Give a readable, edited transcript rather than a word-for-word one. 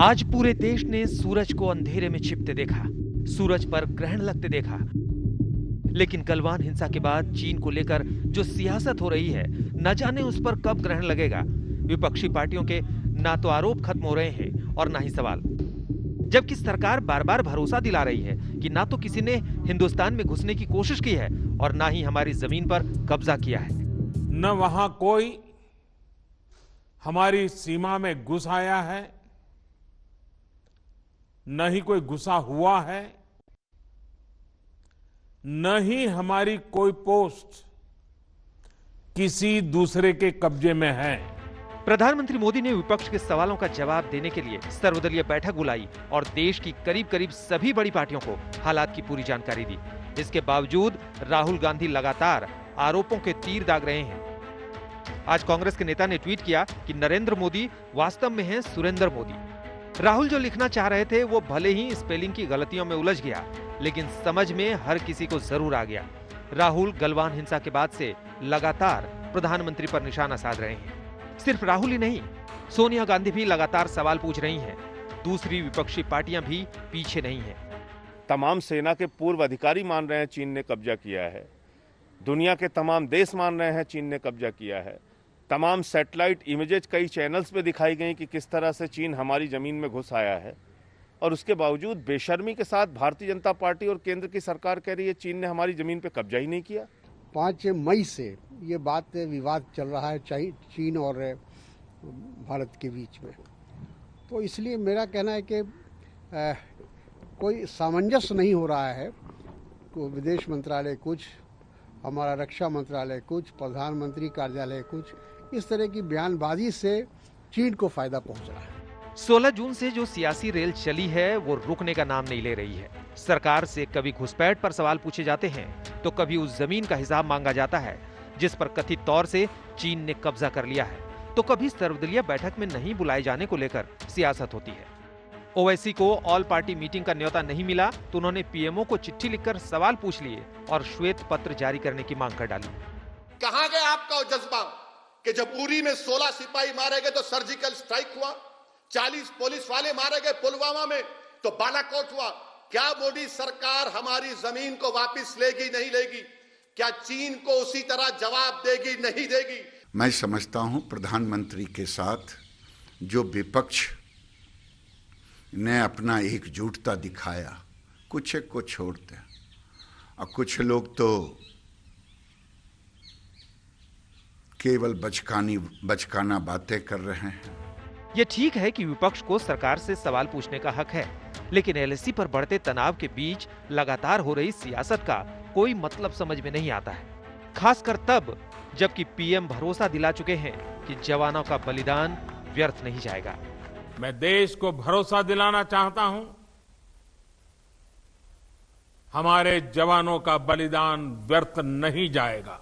आज पूरे देश ने सूरज को अंधेरे में छिपते देखा, सूरज पर ग्रहण लगते देखा। लेकिन गलवान हिंसा के बाद चीन को लेकर जो सियासत हो रही है, न जाने उस पर कब ग्रहण लगेगा। विपक्षी पार्टियों के ना तो आरोप खत्म हो रहे हैं और ना ही सवाल। जबकि सरकार बार बार भरोसा दिला रही है कि ना तो किसी ने हिंदुस्तान में घुसने की कोशिश की है और ना ही हमारी जमीन पर कब्जा किया है। न वहां कोई हमारी सीमा में घुस आया है, न ही कोई घुसा हुआ है, न ही हमारी कोई पोस्ट किसी दूसरे के कब्जे में है। प्रधानमंत्री मोदी ने विपक्ष के सवालों का जवाब देने के लिए सर्वदलीय बैठक बुलाई और देश की करीब करीब सभी बड़ी पार्टियों को हालात की पूरी जानकारी दी। इसके बावजूद राहुल गांधी लगातार आरोपों के तीर दाग रहे हैं। आज कांग्रेस के नेता ने ट्वीट किया कि नरेंद्र मोदी वास्तव में हैं सुरेंद्र मोदी। राहुल जो लिखना चाह रहे थे वो भले ही स्पेलिंग की गलतियों में उलझ गया, लेकिन समझ में हर किसी को जरूर आ गया। राहुल गलवान हिंसा के बाद से लगातार प्रधानमंत्री पर निशाना साध रहे हैं। सिर्फ राहुल ही नहीं, सोनिया गांधी भी लगातार सवाल पूछ रही हैं। दूसरी विपक्षी पार्टियां भी पीछे नहीं हैं। तमाम सेना के पूर्व अधिकारी मान रहे हैं चीन ने कब्जा किया है। दुनिया के तमाम देश मान रहे हैं चीन ने कब्जा किया है। तमाम सैटेलाइट इमेजेस कई चैनल्स पे दिखाई गई कि किस तरह से चीन हमारी जमीन में घुस आया है। और उसके बावजूद बेशर्मी के साथ भारतीय जनता पार्टी और केंद्र की सरकार कह रही है चीन ने हमारी जमीन पे कब्जा ही नहीं किया। 5 मई से ये बात विवाद चल रहा है चीन और भारत के बीच में। तो इसलिए मेरा कहना है कि कोई सामंजस्य नहीं हो रहा है। तो विदेश मंत्रालय कुछ, हमारा रक्षा मंत्रालय कुछ, प्रधानमंत्री कार्यालय कुछ, इस तरह की बयानबाजी से चीन को फायदा पहुंच रहा है। 16 जून से जो सियासी रेल चली है वो रुकने का नाम नहीं ले रही है। सरकार से कभी घुसपैठ पर सवाल पूछे जाते हैं तो कभी उस जमीन का हिसाब मांगा जाता है जिस पर कथित तौर से चीन ने कब्जा कर लिया है, तो कभी सर्वदलीय बैठक में नहीं बुलाए जाने को लेकर सियासत होती है। ओवैसी को ऑल पार्टी मीटिंग का न्योता नहीं मिला तो उन्होंने पीएमओ को चिट्ठी लिखकर सवाल पूछ लिए और श्वेत पत्र जारी करने की मांग कर डाली। कहां गया आपका जज्बा कि जब उरी में 16 सिपाही मारे गए तो सर्जिकल स्ट्राइक हुआ, 40 पुलिस वाले मारे गए पुलवामा में तो बालाकोट हुआ। क्या मोदी सरकार हमारी जमीन को वापस लेगी नहीं लेगी? क्या चीन को उसी तरह जवाब देगी नहीं देगी? मैं समझता हूं प्रधानमंत्री के साथ जो विपक्ष ने अपना एकजुटता दिखाया, कुछ एक को छोड़ते और कुछ लोग तो केवल बचकाना बातें कर रहे हैं। ये ठीक है कि विपक्ष को सरकार से सवाल पूछने का हक है, लेकिन एलएसी पर बढ़ते तनाव के बीच लगातार हो रही सियासत का कोई मतलब समझ में नहीं आता है। खासकर तब जबकि पीएम भरोसा दिला चुके हैं कि जवानों का बलिदान व्यर्थ नहीं जाएगा। मैं देश को भरोसा दिलाना चाहता हूं, हमारे जवानों का बलिदान व्यर्थ नहीं जाएगा।